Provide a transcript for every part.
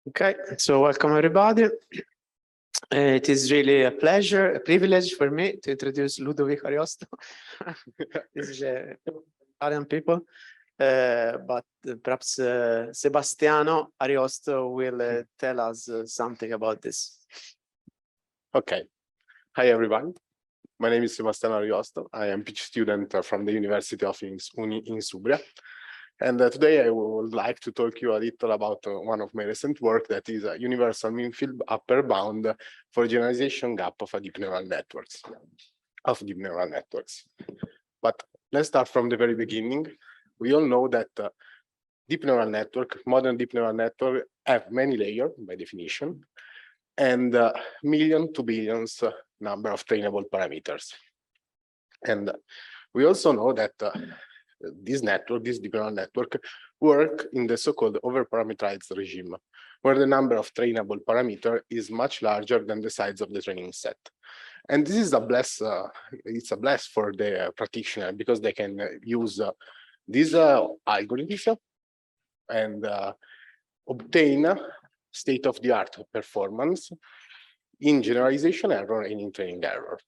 Okay, so welcome everybody. It is really a pleasure, a privilege for me to introduce Ludovic Ariosto. This is Italian people, but perhaps Sebastiano Ariosto will tell us something about this. Okay. Hi, everyone. My name is Sebastiano Ariosto. I am a PhD student from the University of Uni in Subria. And today I would like to talk to you a little about one of my recent work, that is a universal mean field upper bound for generalization gap of deep neural networks. But let's start from the very beginning. We all know that modern deep neural network have many layers by definition, and million to billions number of trainable parameters. And we also know that this deep neural network, work in the so-called overparameterized regime, where the number of trainable parameter is much larger than the size of the training set. And this is it's a bless for the practitioner, because they can use these algorithms and obtain state-of-the-art performance in generalization error and in training error.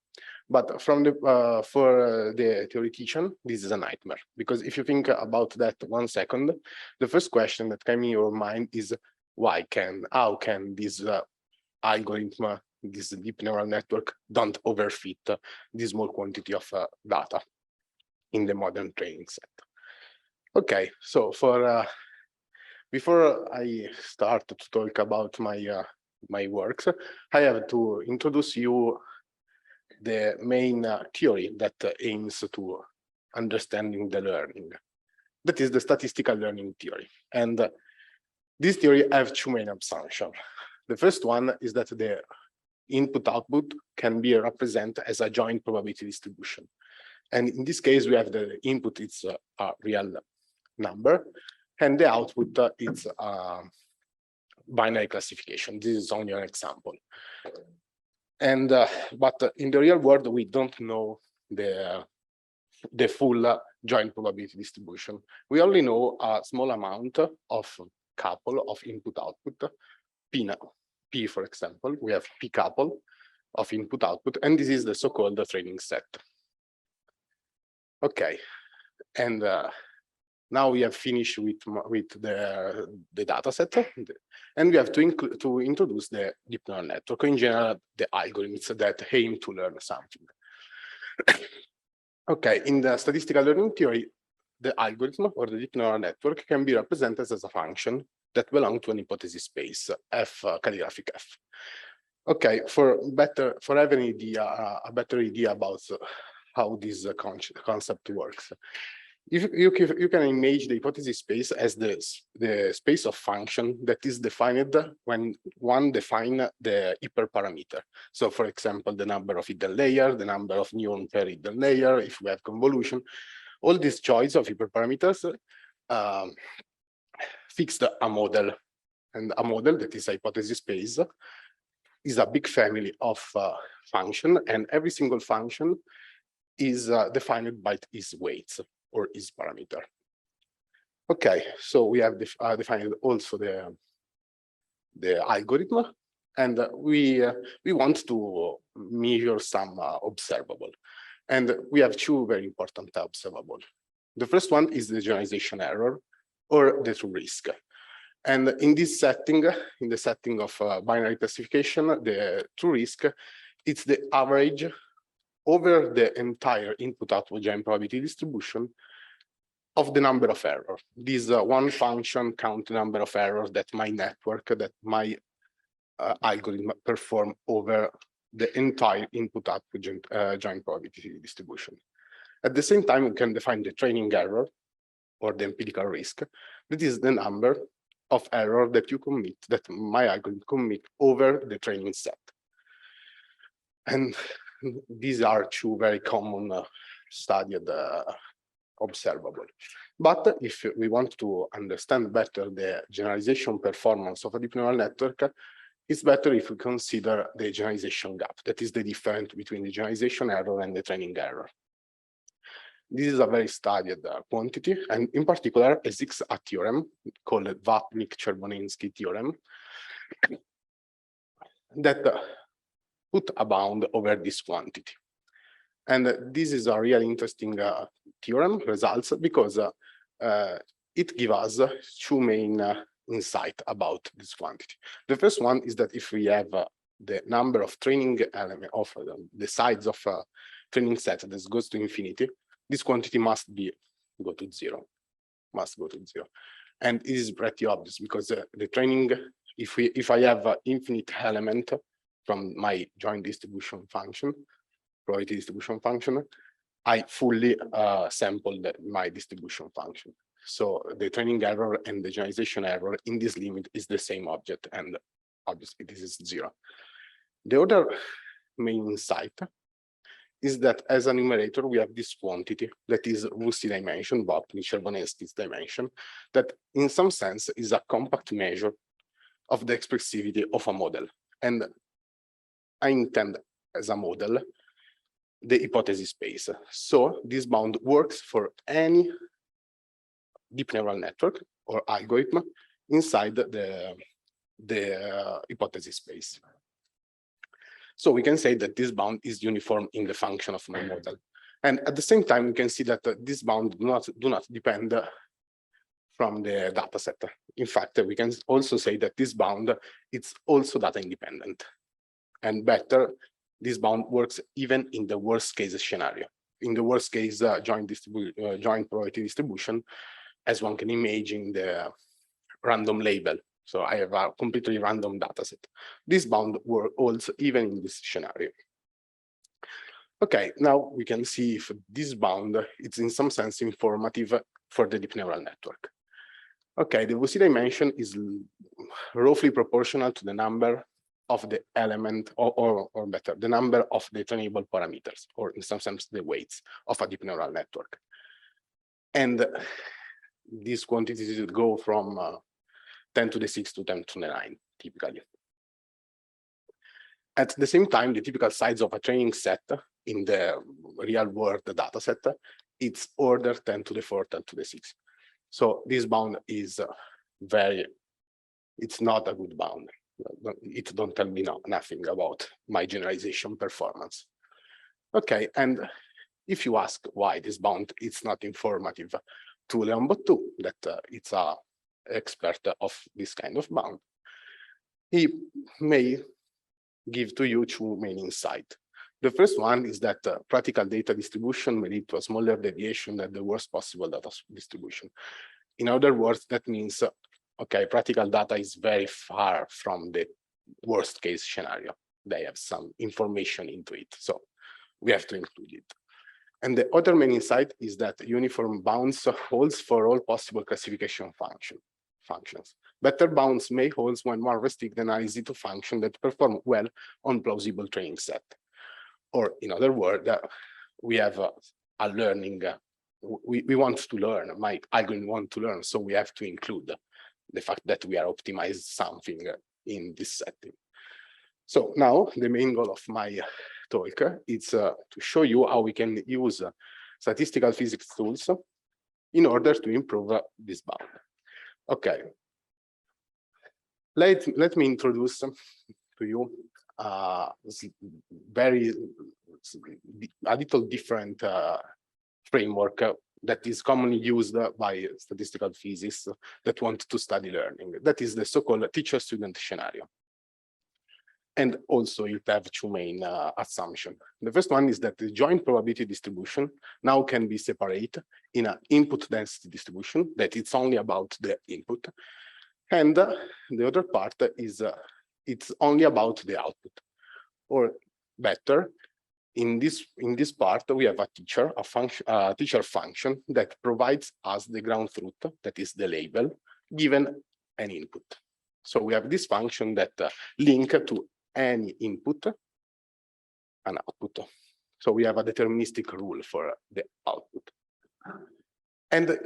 But for the theoretician, this is a nightmare, because if you think about that 1 second, the first question that came in your mind is how can this algorithm, this deep neural network, don't overfit this small quantity of data in the modern training set. Okay, so before I start to talk about my works, I have to introduce you the main theory that aims to understanding the learning. That is the statistical learning theory. And this theory has two main assumptions. The first one is that the input-output can be represented as a joint probability distribution. And in this case, we have the input, it's a real number, and the output is binary classification. This is only an example. And but in the real world, we don't know the full joint probability distribution. We only know a small amount of couple of input-output, P, for example. We have P couple of input-output, and this is the so-called training set. Okay, and now we have finished with the data set, and we have to introduce the deep neural network, in general, the algorithms that aim to learn something. Okay, in the statistical learning theory, the algorithm or the deep neural network can be represented as a function that belongs to an hypothesis space, F, calligraphic F. Okay, for having a better idea about how this concept works, you can imagine the hypothesis space as the space of function that is defined when one defines the hyperparameter. So, for example, the number of hidden layers, the number of neon per hidden layer, if we have convolution, all these choice of hyperparameters fixed a model. And a model that is a hypothesis space is a big family of function, and every single function is defined by its weights or its parameter. Okay, so we have defined also the algorithm, and we want to measure some observable. And we have two very important observable. The first one is the generalization error, or the true risk. And in this setting, in the setting of binary classification, the true risk, it's the average over the entire input-output joint probability distribution of the number of errors. This one function counts the number of errors that my network, that my algorithm perform over the entire input-output joint probability distribution. At the same time, we can define the training error, or the empirical risk. That is the number of errors that you commit, that my algorithm commit over the training set. And these are two very common studied observable. But if we want to understand better the generalization performance of a deep neural network, it's better if we consider the generalization gap. That is the difference between the generalization error and the training error. This is a very studied quantity, and in particular exists a theorem called Vapnik-Chervonensky theorem that put a bound over this quantity. And this is a really interesting theorem results because it gives us two main insights about this quantity. The first one is that if we have the number of training element of the size of a training set that goes to infinity, this quantity must go to zero, And it is pretty obvious because the training, if I have an infinite element from my joint distribution function, probability distribution function, I fully sampled my distribution function. So the training error and the generalization error in this limit is the same object, and obviously this is zero. The other main insight is that as a numerator, we have this quantity that is Rusty dimension, Bob Cherbonesky's dimension, that in some sense is a compact measure of the expressivity of a model. And I intend as a model the hypothesis space. So this bound works for any deep neural network or algorithm inside the hypothesis space. So we can say that this bound is uniform in the function of my model. And at the same time, we can see that this bound do not depend from the data set. In fact, we can also say that this bound, it's also data independent. And better, this bound works even in the worst case scenario. In the worst case joint probability distribution, as one can imagine the random label. So I have a completely random data set. This bound holds even in this scenario. Okay, now we can see if this bound is in some sense informative for the deep neural network. Okay, the Rusty dimension is roughly proportional to the number of the element, or better, the number of the trainable parameters, or in some sense, the weights of a deep neural network. And these quantities go from 10 to the 6 to 10 to the 9, typically. At the same time, the typical size of a training set in the real world data set, it's order 10 to the 4, 10 to the 6. So this bound is it's not a good bound. It don't tell me nothing about my generalization performance. Okay, and if you ask why this bound is not informative to Leon Bottou, that it's a expert of this kind of bound, he may give to you two main insights. The first one is that practical data distribution may lead to a smaller deviation than the worst possible data distribution. In other words, that means, okay, practical data is very far from the worst case scenario. They have some information into it, so we have to include it. And the other main insight is that uniform bounds holds for all possible classification functions. Better bounds may hold when one restricts analysis to functions that perform well on plausible training set. Or in other words, we have a learning, we want to learn, my algorithm wants to learn, so we have to include the fact that we are optimized something in this setting. So now the main goal of my talk is to show you how we can use statistical physics tools in order to improve this bound. Okay, let me introduce to you a little different framework that is commonly used by statistical physicists that want to study learning. That is the so-called teacher-student scenario. And also you have two main assumptions. The first one is that the joint probability distribution now can be separated in an input density distribution, that it's only about the input. And the other part is it's only about the output. Or better, in this part, we have a teacher function that provides us the ground truth, that is the label, given an input. So we have this function that link to any input and output. So we have a deterministic rule for the output. And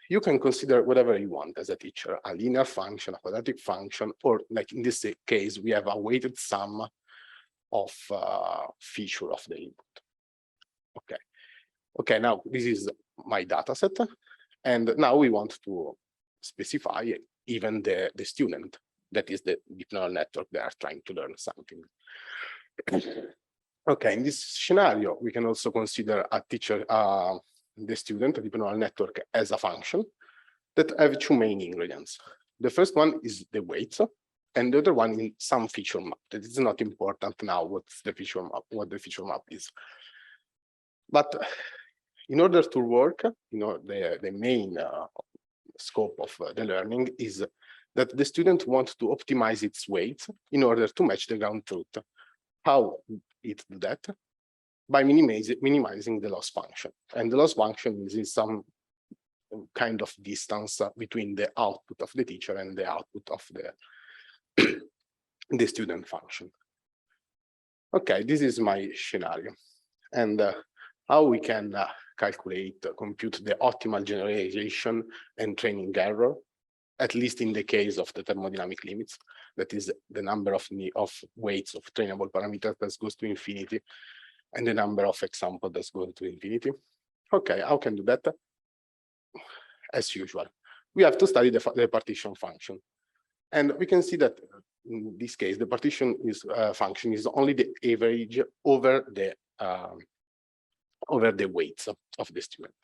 you can consider whatever you want as a teacher, a linear function, a quadratic function, or like in this case, we have a weighted sum of feature of the input. Okay, now this is my data set. And now we want to specify even the student. that is the deep neural network they are trying to learn something. Okay, in this scenario, we can also consider a teacher, the student, a deep neural network as a function that have two main ingredients. The first one is the weights, and the other one is some feature map. That is not important now what's the feature map, what the feature map is. But in order to work, the main scope of the learning is that the student wants to optimize its weights in order to match the ground truth. How it do that? By minimizing the loss function. And the loss function is some kind of distance between the output of the teacher and the output of the student function. Okay, this is my scenario. And how we can compute the optimal generalization and training error, at least in the case of the thermodynamic limits, that is the number of weights of trainable parameters that goes to infinity, and the number of examples that goes to infinity. Okay, how can do that? As usual, we have to study the partition function. And we can see that in this case, the partition function is only the average over the weights of the student.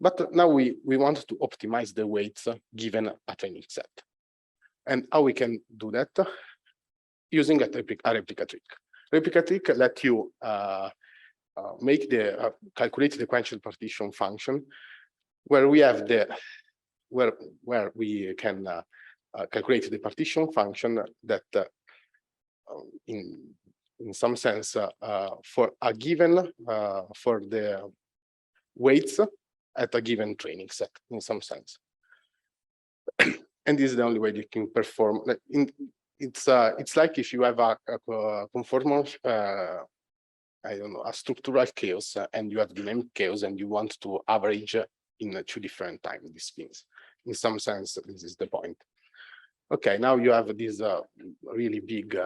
But now we want to optimize the weights given a training set. And how we can do that? Using a replica trick. Replica trick let you calculate the quotient partition function where we have where we can calculate the partition function that in some sense for a given for the weights at a given training set in some sense. And this is the only way you can perform. It's like if you have a conformal I don't know, a structural chaos, and you have dynamic chaos, and you want to average in two different time disciplines. In some sense, this is the point. Okay, now you have this really big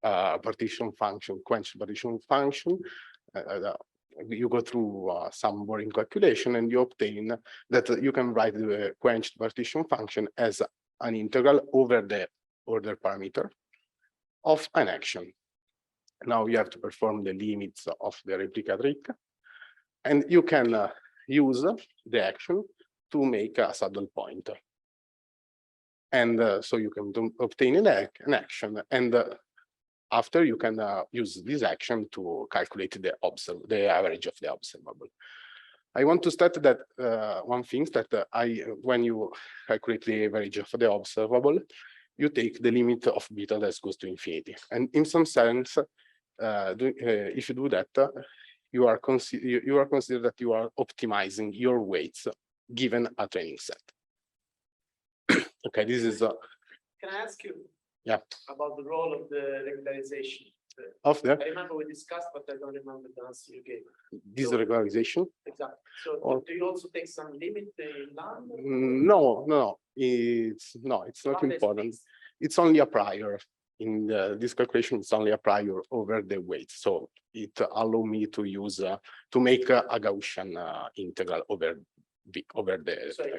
partition function, quotient partition function. You go through some boring calculation, and you obtain that you can write the quotient partition function as an integral over the order parameter of an action. Now you have to perform the limits of the replica trick, and you can use the action to make a saddle point. And so you can obtain an action, and after you can use this action to calculate the average of the observable. I want to state that one thing that when you calculate the average of the observable, you take the limit of beta that goes to infinity. And in some sense, if you do that, you are considered that you are optimizing your weights given a training set. Okay, this is. Can I ask you? Yeah. About the role of the regularization. Of the. I remember we discussed, but I don't remember the answer you gave. This regularization. Exactly. So do you also take some limit in lambda? No. It's not important. It's only a prior. In this calculation, it's only a prior over the weight. So it allows me to use to make a Gaussian integral over the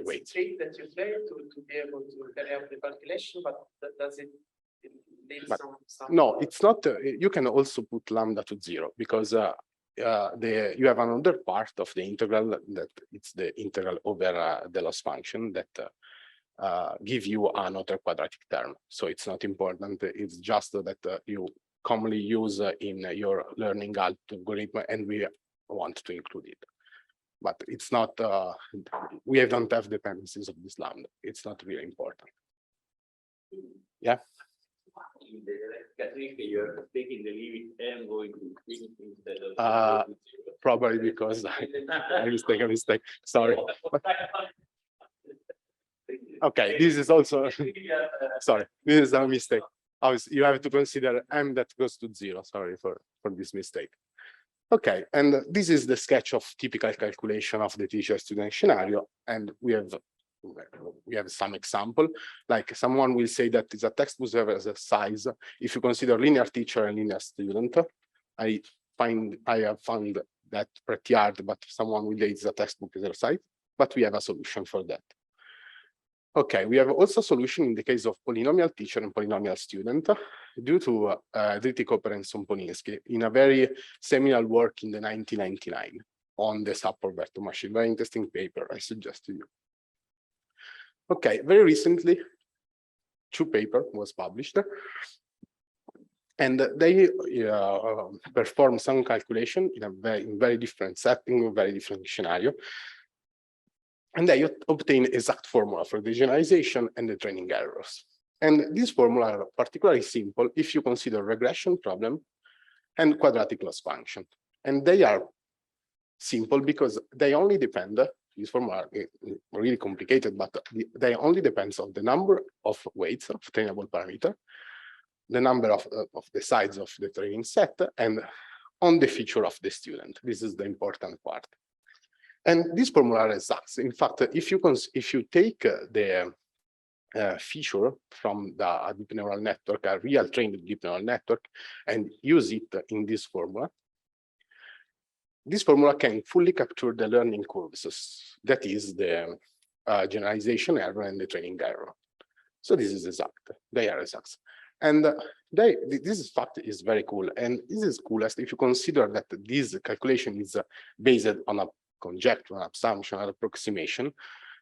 weight. So it's that you play to be able to carry out the calculation, but does it leave some? No, it's not. You can also put lambda to 0 because you have another part of the integral that it's the integral over the loss function that give you another quadratic term. So it's not important. It's just that you commonly use in your learning algorithm, and we want to include it. But it's not, we don't have dependencies of this lambda. It's not really important. Yeah? In the you're taking the limit and going to infinity instead of probably because I mistake. Sorry. Okay, this is also sorry. This is a mistake. You have to consider m that goes to 0. Sorry for this mistake. Okay, and this is the sketch of typical calculation of the teacher-student scenario, and we have some example. Like someone will say that it's a textbook as a size. If you consider linear teacher and linear student, I have found that pretty hard, but someone will say it's a textbook exercise, but we have a solution for that. Okay, we have also a solution in the case of polynomial teacher and polynomial student due to Dritty Koper and Polinski in a very seminal work in the 1999 on the Sapor-Berto machine. Very interesting paper, I suggest to you. Okay, very recently, 2 papers was published, and they perform some calculation in a very different setting, very different scenario. And they obtain exact formula for the generalization and the training errors. And these formula are particularly simple if you consider regression problem and quadratic loss function. And they are simple because they only depend, these formula are really complicated, but they only depend on the number of weights of trainable parameter, the number of the sides of the training set, and on the feature of the student. This is the important part. And these formula are exact. In fact, if you take the feature from the deep neural network, a real trained deep neural network, and use it in this formula can fully capture the learning curves. That is the generalization error and the training error. So this is exact. They are exact. And this fact is very cool. And this is coolest if you consider that this calculation is based on a conjecture, an assumption, an approximation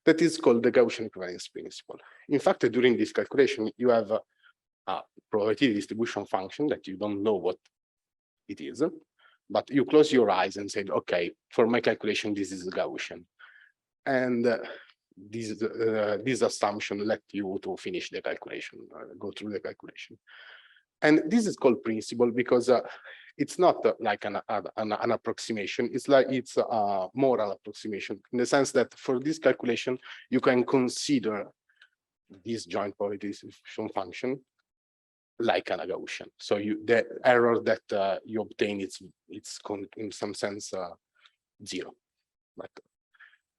that is called the Gaussian equivalence principle. In fact, during this calculation, you have a probability distribution function that you don't know what it is, but you close your eyes and say, okay, for my calculation, this is Gaussian. And this assumption let you to finish the calculation, go through the calculation. And this is called principle because it's not like an approximation. It's like it's a moral approximation in the sense that for this calculation, you can consider this joint probability distribution function like an Gaussian. So the error that you obtain, it's in some sense 0.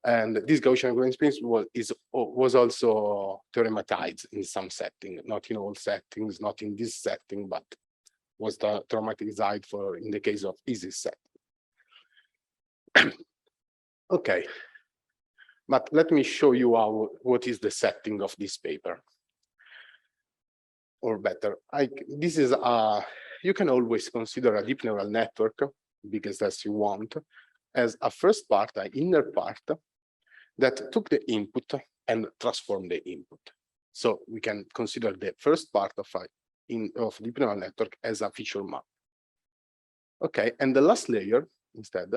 And this Gaussian equivalence principle was also theorematized in some setting, not in all settings, not in this setting, but was theorematized for in the case of easy set. Okay, but let me show you what is the setting of this paper. Or better, this is you can always consider a deep neural network, biggest as you want, as a first part, an inner part, that took the input and transformed the input. So we can consider the first part of deep neural network as a feature map. Okay, and the last layer instead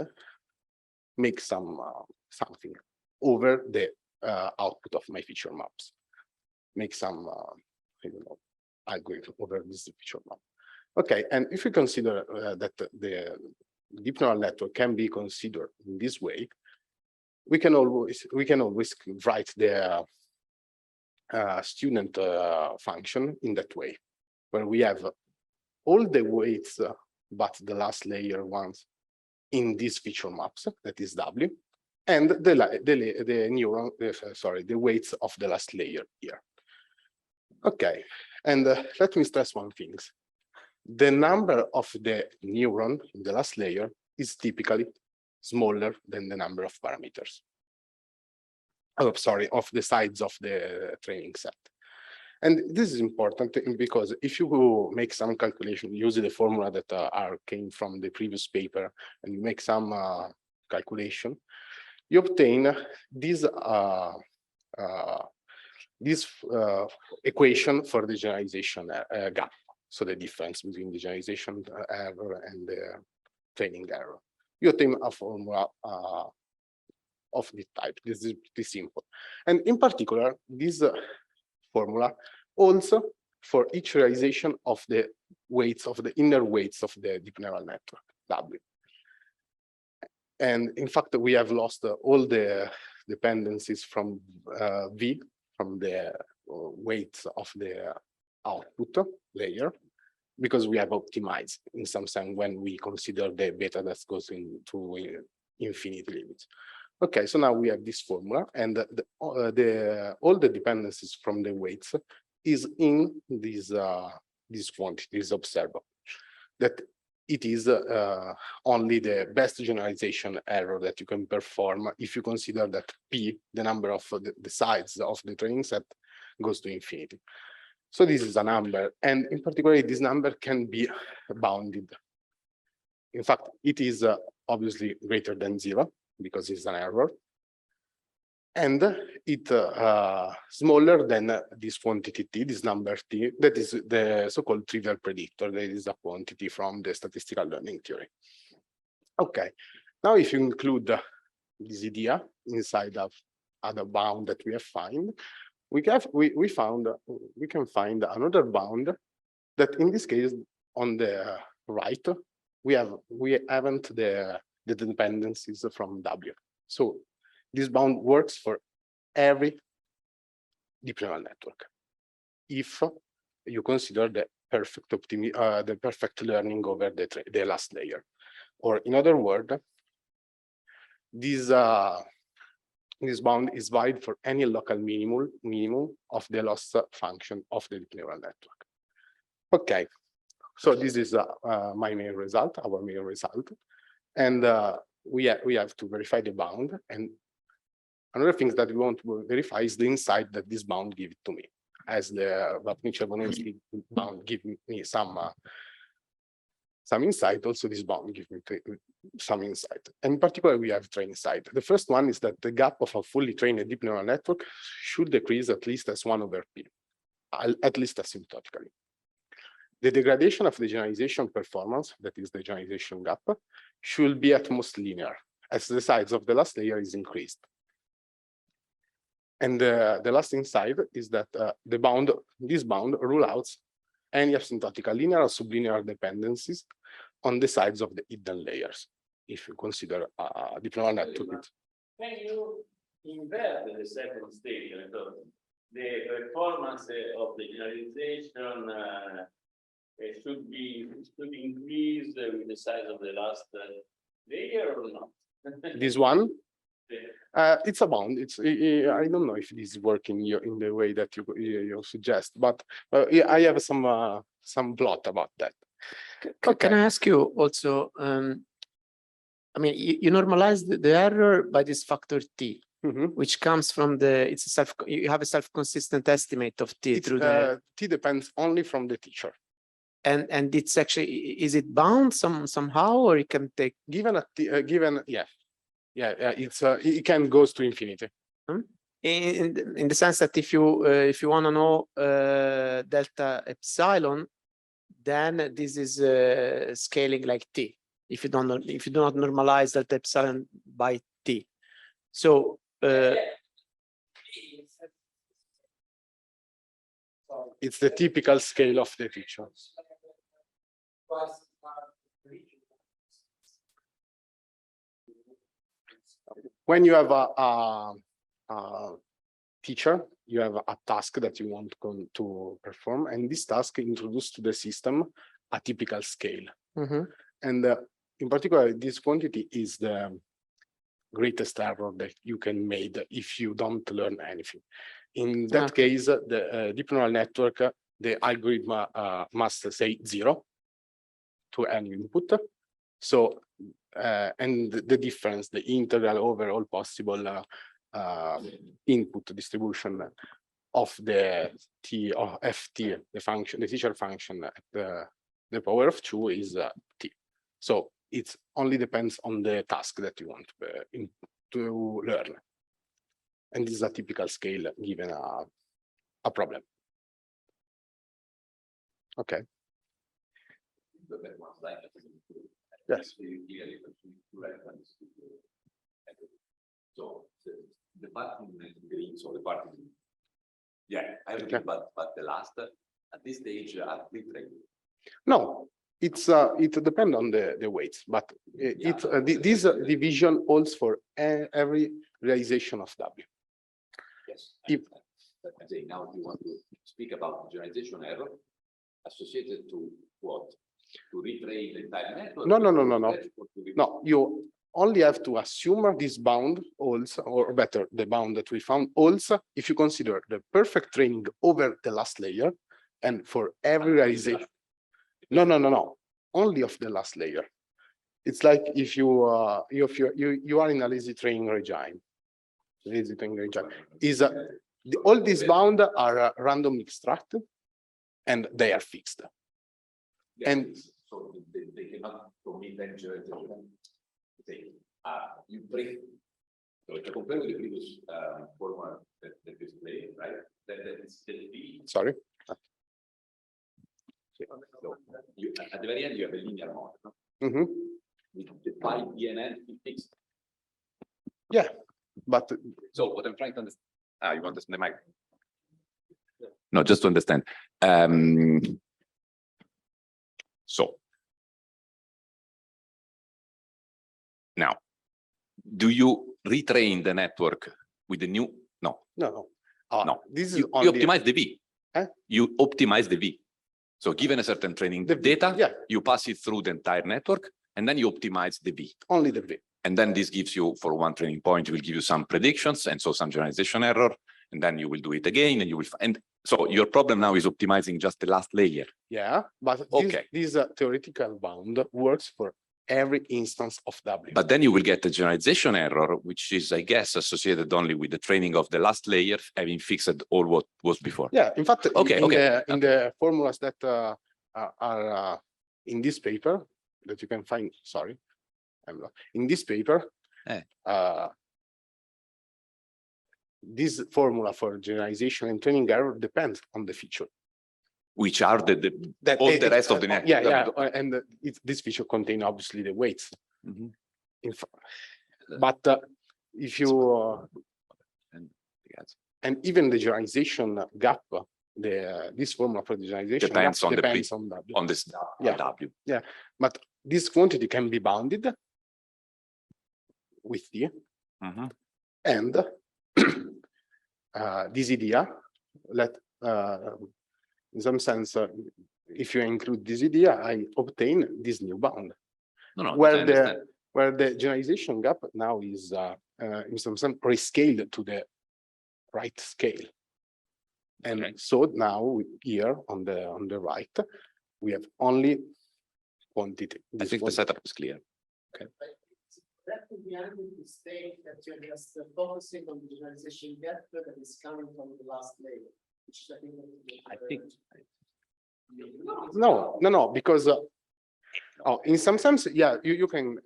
makes something over the output of my feature maps. Make some I don't know, algorithm over this feature map. Okay, and if we consider that the deep neural network can be considered in this way, we can always write the student function in that way, where we have all the weights, but the last layer ones in these feature maps, that is W, and the weights of the last layer here. Okay, and let me stress one thing. The number of the neuron in the last layer is typically smaller than the number of parameters. Oh, sorry, of the sides of the training set. And this is important because if you make some calculation using the formula that came from the previous paper, and you make some calculation, you obtain this equation for the generalization gap. So the difference between the generalization error and the training error. You obtain a formula of this type. This is pretty simple. And in particular, this formula also for each realization of the weights of the inner weights of the deep neural network, W. And in fact, we have lost all the dependencies from V, from the weights of the output layer, because we have optimized in some sense when we consider the beta that goes into infinite limits. Okay, so now we have this formula, and all the dependencies from the weights is in this quantity, this observable, that it is only the best generalization error that you can perform if you consider that P, the number of the sides of the training set, goes to infinity. So this is a number, and in particular, this number can be bounded. In fact, it is obviously greater than 0 because it's an error. And it smaller than this quantity T, this number T, that is the so-called trivial predictor. That is a quantity from the statistical learning theory. Okay, now if you include this idea inside of other bound that we have found, we can find another bound that in this case on the right we haven't the dependencies from W. So this bound works for every deep neural network if you consider the perfect learning over the last layer. Or in other words, this bound is valid for any local minimum of the loss function of the deep neural network. Okay, so this is my main result, our main result, and we have to verify the bound. And another thing that we want to verify is the insight that this bound gives to me, as the Wapnicher-Bonensky bound gives me some insight. Also, this bound gives me some insight. And in particular, we have trained insight. The first one is that the gap of a fully trained deep neural network should decrease at least as 1/p, at least asymptotically. The degradation of the generalization performance, that is the generalization gap, should be at most linear, as the size of the last layer is increased. And the last insight is that this bound rules out any asymptotical linear or sublinear dependencies on the sides of the hidden layers, if you consider a deep neural network. Can you invert the second stage? The performance of the generalization should increase with the size of the last layer or not? This one? It's a bound. I don't know if this is working in the way that you suggest, but I have some plot about that. Okay. Can I ask you also? I mean, you normalize the error by this factor T, which comes from you have a self-consistent estimate of T through the T depends only from the teacher. And it's actually, is it bound somehow, or it can take it can goes to infinity. In the sense that if you want to know delta epsilon, then this is scaling like T. If you do not normalize delta epsilon by T, so it's the typical scale of the teacher. When you have a teacher, you have a task that you want to perform, and this task introduces to the system a typical scale. And in particular, this quantity is the greatest error that you can make if you don't learn anything. In that case, the deep neural network, the algorithm must say 0 to any input. So, and the difference, the integral over all possible input distribution of the T or FT, the function, the teacher function at the power of 2 is T. So it only depends on the task that you want to learn. And this is a typical scale given a problem. Okay. Yes. So the part in green, so the part in, yeah, I agree, but the last at this stage are different. No, it depends on the weights, but this division holds for every realization of W. Yes. I'm saying now you want to speak about generalization error associated to what? To retrain the entire network? No. No, you only have to assume this bound holds, or better, the bound that we found holds if you consider the perfect training over the last layer, and for every realization. No. only of the last layer. It's like if you are in a lazy training regime. Lazy training regime is all these bounds are randomly extracted, and they are fixed. And so they cannot commit any generalization. You break. So if you compare with the previous formula that is played, right? That is the V. sorry. So you, at the very end, you have a linear model. No? Mm-hmm. With the pi DNN fixed. Yeah, but So what I'm trying to understand. You want the mic? No, just to understand. So now, do you retrain the network with the new? No. no. No. This is You only optimize the V. Huh? You optimize the V. So given a certain training The V, data, yeah. you pass it through the entire network, and then you optimize the V. only the V. And then this gives you, for one training point, it will give you some predictions, and so some generalization error, and then you will do it again, and you will find. So your problem now is optimizing just the last layer. Yeah, but Okay. this theoretical bound works for every instance of W. But then you will get a generalization error, which is, I guess, associated only with the training of the last layer, having fixed all what was before. Yeah, in fact, Okay, in the formulas that are in this paper that you can find, sorry, in this paper, this formula for generalization and training error depends on the feature. Which are all the rest of the network. Yeah, and this feature contains obviously the weights. Mm-hmm. But if you and even the generalization gap, this formula for the generalization Depends gap on depends on W. on this Yeah. W. Yeah, but this quantity can be bounded with D, Mm-hmm. and this idea, in some sense, if you include this idea, I obtain this new bound. No, where the generalization gap now is in some sense rescaled to the right scale. And Okay. so now here on the right, we have only quantity. I think the setup is clear. That would be able to state that you're just focusing on the generalization gap that is coming from the last layer, which I think. No, because in some sense, yeah, you can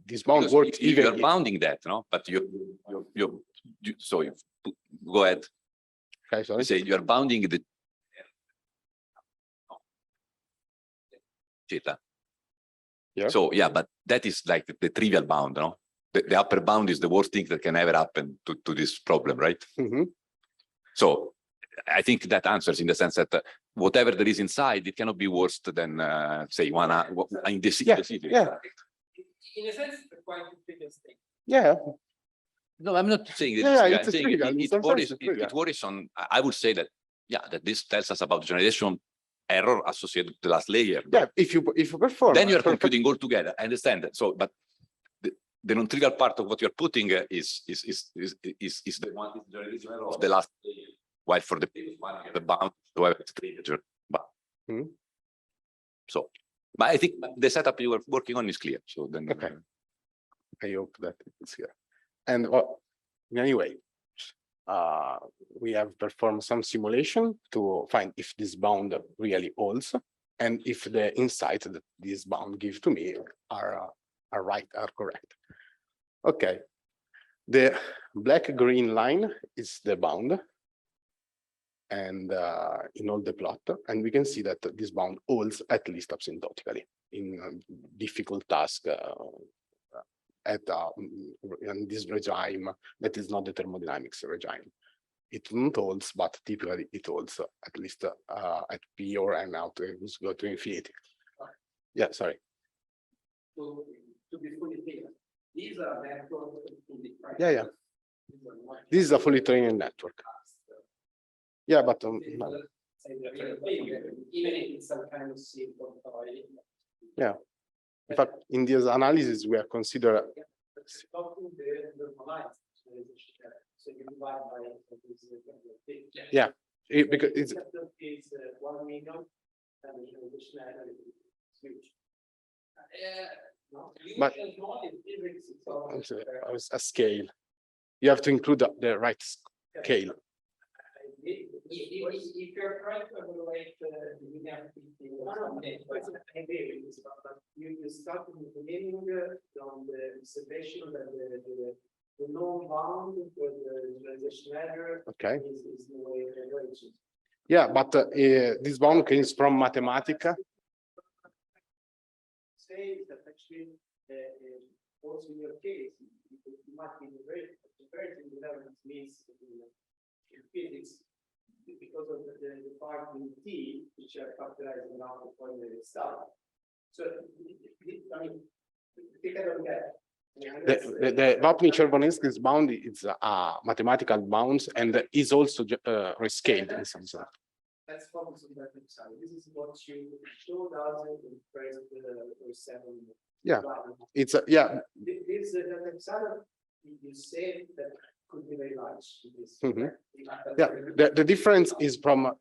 this bound Because works even you're bounding that, no? But so you go ahead. Okay, sorry. You say you're bounding the theta. Yeah. So yeah, but that is like the trivial bound, no? The upper bound is the worst thing that can ever happen to this problem, right? Mm-hmm. So I think that answers in the sense that whatever there is inside, it cannot be worse than say one in this. Yeah. In a sense, it's quite a trivial thing. Yeah. No, I'm not saying that. Yeah, I'm it's saying trivial. it worries on. I would say that that this tells us about generalization error associated with the last layer. Yeah, if you perform, then you're computing all together. I understand that. So, but the non-trivial part of what you're putting is the one generalization error of the last layer. While for the previous one, you have a bound to have it's trivial. But so, but I think the setup you were working on is clear. So then, okay. I hope that it's here. And anyway, we have performed some simulation to find if this bound really holds, and if the insights that this bound gives to me are correct. Okay, the black-green line is the bound, and in all the plot, and we can see that this bound holds at least asymptotically in difficult task. In this regime that is not the thermodynamics regime. It not holds, but typically it holds at least at P or N out to go to infinity. Yeah, sorry. To be fully clear, these are networks. Yeah. This is a fully trained network. Yeah, but even if it's some kind of simple. Yeah. In fact, in this analysis, we are considered. Yeah, because it's 1 million and the huge. But a scale. You have to include the right scale. If you're trying to evaluate the you start in the beginning from the observation that the known bound for the generalization error is the way it evaluates. Yeah, but this bound comes from Mathematica. Say that actually also in your case, you might be very relevant means in physics because of the part in T, which are factorized around the point where it starts. So, I mean, take a look at The Vapni-Chervonesky's bound is a mathematical bound and is also rescaled in some sense. Let's focus on that side. This is what you showed us in first 7. Yeah, it's yeah. This you say that could be very large. Yeah, the difference is from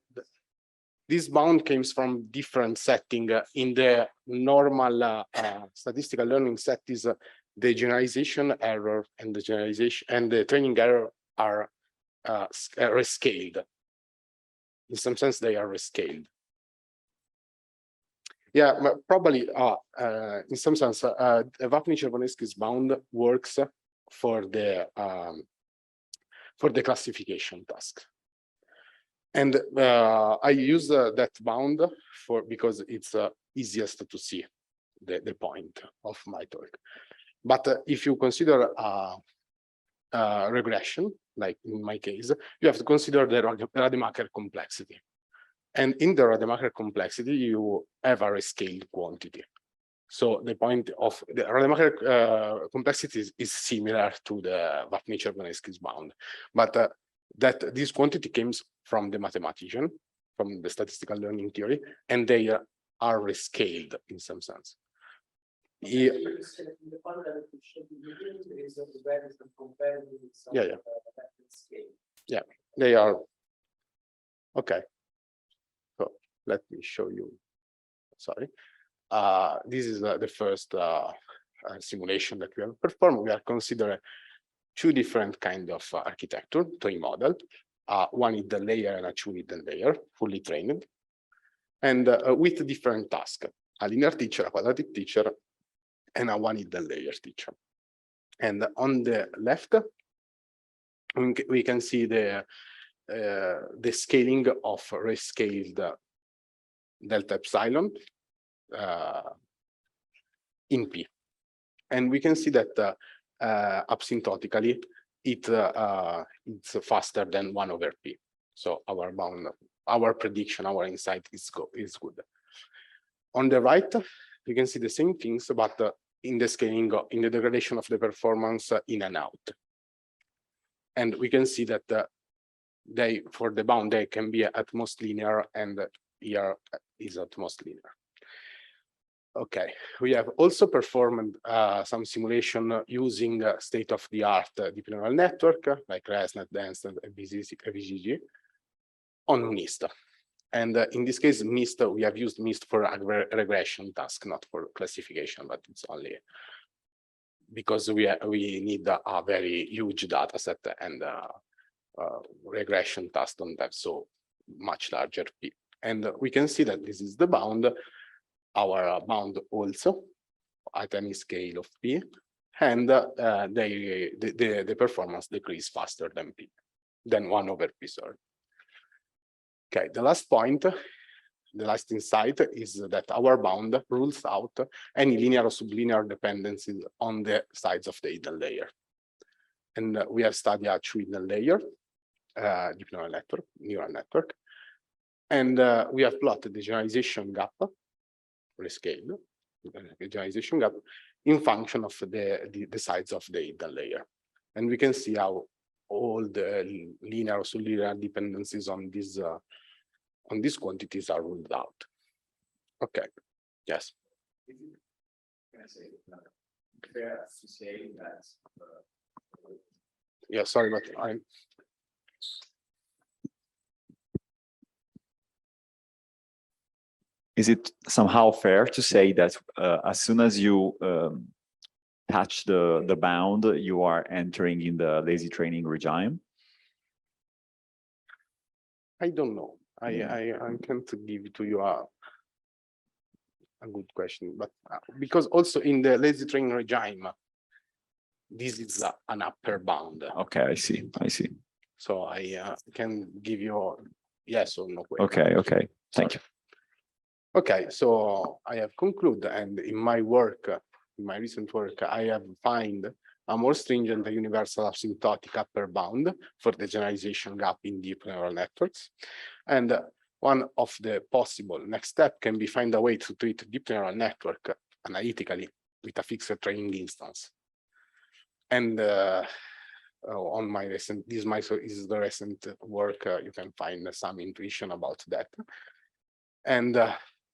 this bound comes from different setting. In the normal statistical learning set is the generalization error and the generalization and the training error are rescaled. In some sense, they are rescaled. Yeah, probably in some sense, Vapni-Chervonesky's bound works for the classification task. And I use that bound because it's easiest to see the point of my talk. But if you consider regression, like in my case, you have to consider the Rademacher complexity. And in the Rademacher complexity, you have a rescaled quantity. So the point of the Rademacher complexity is similar to the Vapni-Chervonesky's bound, but that this quantity comes from the mathematician, from the statistical learning theory, and they are rescaled in some sense. Yeah. Yeah, they are. Okay. So let me show you. Sorry. This is the first simulation that we have performed. We are considering 2 different kind of architecture, 3 model. One hidden layer and a 2 hidden layer, fully trained, and with different tasks: a linear teacher, a quadratic teacher, and a 1 hidden layer teacher. And on the left, we can see the scaling of rescaled delta epsilon in P. And we can see that asymptotically, it's faster than 1 over P. So our bound, our prediction, our insight is good. On the right, you can see the same things, but in the scaling, in the degradation of the performance in and out. And we can see that for the bound, they can be at most linear, and here is at most linear. Okay, we have also performed some simulation using state-of-the-art deep neural network like ResNet, DenseNet, and VGG on MIST. And in this case, MIST, we have used MIST for a regression task, not for classification, but it's only because we need a very huge data set, and regression tasks don't have so much larger P. And we can see that this is the bound, our bound also at any scale of P, and the performance decrease faster than P, than 1 over P, sorry. Okay, the last point, the last insight is that our bound rules out any linear or sublinear dependencies on the sides of the hidden layer. And we have studied a 2 hidden layer, deep neural network, and we have plotted the generalization gap, rescaled, the generalization gap in function of the sides of the hidden layer. And we can see how all the linear or sublinear dependencies on these quantities are ruled out. Okay. Yes. Can I say fair to say that? Yeah. Sorry, but I'm. is it somehow fair to say that as soon as you touch the bound, you are entering in the lazy training regime? I don't know. Yeah. I can't give to you a good question, but because also in the lazy training regime, this is an upper bound. Okay, I see. I see. So I can give you a yes or no question. Okay, okay. Thank you. Okay, so I have concluded, and in my work, in my recent work, I have found a more stringent and universal asymptotic upper bound for the generalization gap in deep neural networks. And one of the possible next step can be find a way to treat deep neural network analytically with a fixed training instance. And on my recent, this is the recent work, you can find some intuition about that. And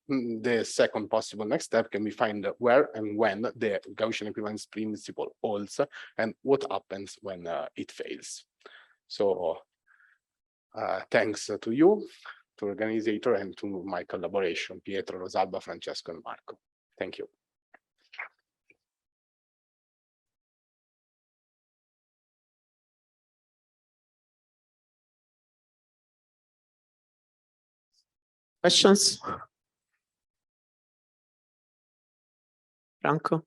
the second possible next step can be find where and when the Gaussian equivalence principle holds and what happens when it fails. So thanks to you, to organizer, and to my collaboration, Pietro, Rosalba, Francesco, and Marco. Thank you. Questions? Franco?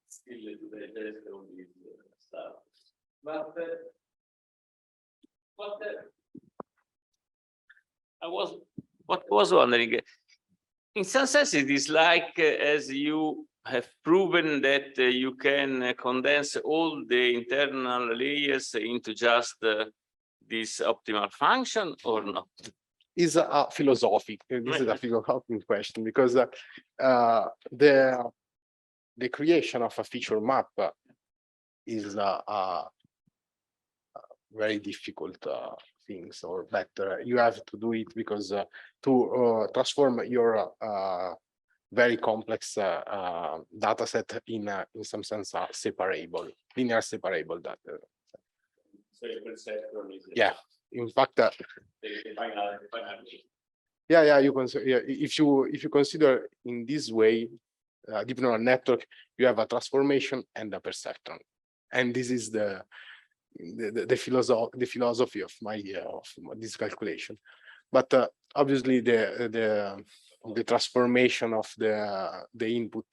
Still to digest all this stuff. But what I was wondering, in some sense, it is like as you have proven that you can condense all the internal layers into just this optimal function, or not? Is a philosophic. This is a philosophical question, because the creation of a feature map is a very difficult things, or better, you have to do it because to transform your very complex data set in some sense separable, linear separable data. So your perception is Yeah, in fact, the final. yeah, you consider, yeah, if you consider in this way deep neural network, you have a transformation and a perceptron, and this is the philosophy of this calculation. But obviously the transformation of the input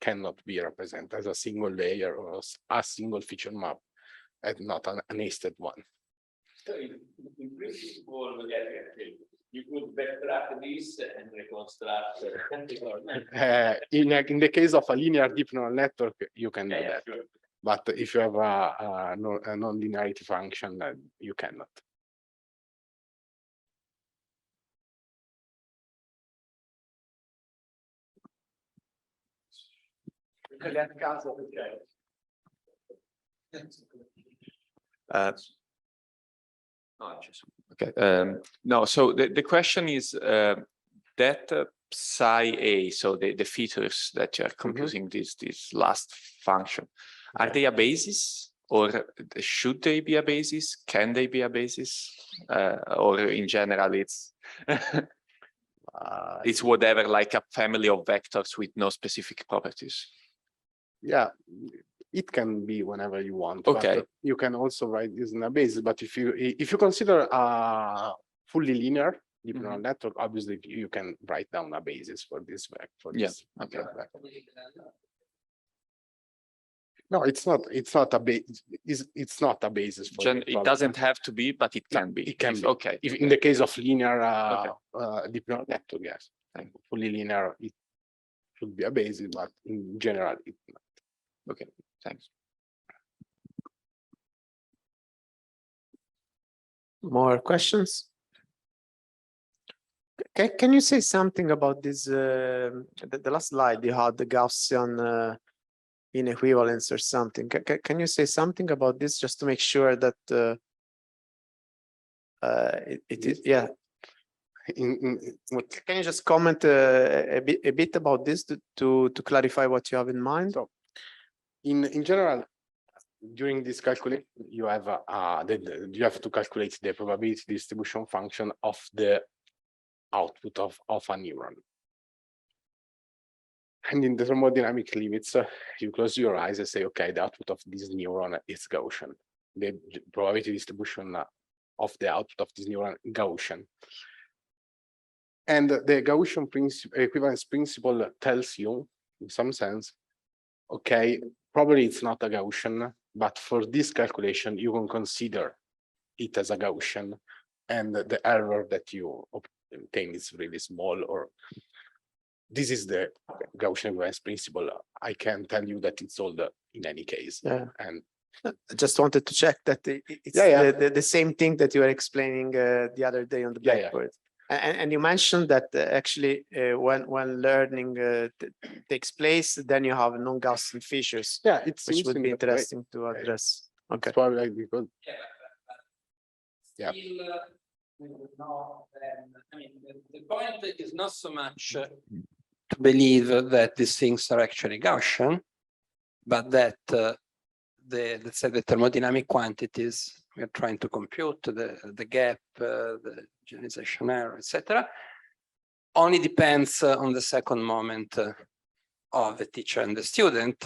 cannot be represented as a single layer or a single feature map, and not an nested one. So in principle, you could backtrack this and reconstruct. In the case of a linear deep neural network, you can do that. Sure. But if you have a non-linearity function, you cannot. Okay. No, so the question is that psi A, so the features that you are computing this last function, are they a basis, or should they be a basis? Can they be a basis, or in general it's it's whatever, like a family of vectors with no specific properties? Yeah, it can be whenever you want. Okay. But you can also write this in a basis. But if you consider a fully linear deep neural network, obviously you can write down a basis for this vector. Yeah. Okay. No, it's not a base. It's not a basis for It doesn't have to be, but it can be. It can be. Okay. If in the case of linear deep neural network, yes. Fully linear, it should be a basis, but in general, it's not. Okay. Thanks. More questions? Can you say something about this? The last slide you had, the Gaussian inequivalence or something. Can you say something about this, just to make sure that it is, yeah. Can you just comment a bit about this to clarify what you have in mind? So, in general, during this calculation, you have you have to calculate the probability distribution function of the output of a neuron. And in the thermodynamic limits, you close your eyes and say, okay, the output of this neuron is Gaussian. The probability distribution of the output of this neuron Gaussian. And the Gaussian equivalence principle tells you, in some sense, okay, probably it's not a Gaussian, but for this calculation, you can consider it as a Gaussian, and the error that you obtain is really small, or this is the Gaussian equivalence principle. I can tell you that it's all in any case. Yeah. And I just wanted to check that it's the same thing that you were explaining the other day on the blackboard. And you mentioned that actually when learning takes place, then you have non-Gaussian features, which would be interesting to address. Okay. Probably like because yeah. I mean, the point is not so much to believe that these things are actually Gaussian, but that let's say the thermodynamic quantities we are trying to compute, the gap, the generalization error, etc., only depends on the second moment of the teacher and the student,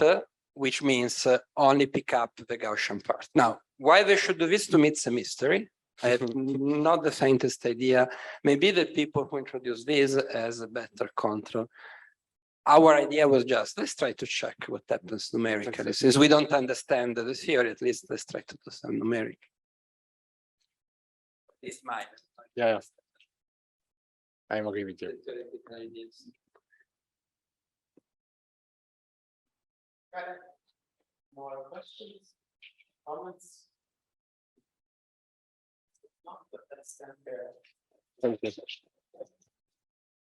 which means only pick up the Gaussian part. Now, why they should do this, to me, it's a mystery. I have not the faintest idea. Maybe the people who introduced this as a better control. Our idea was just, let's try to check what happens numerically. Since we don't understand the theory, at least let's try to do some numeric. It's mine. Yeah. I agree with you. More questions, comments? Not, but that's Thank you.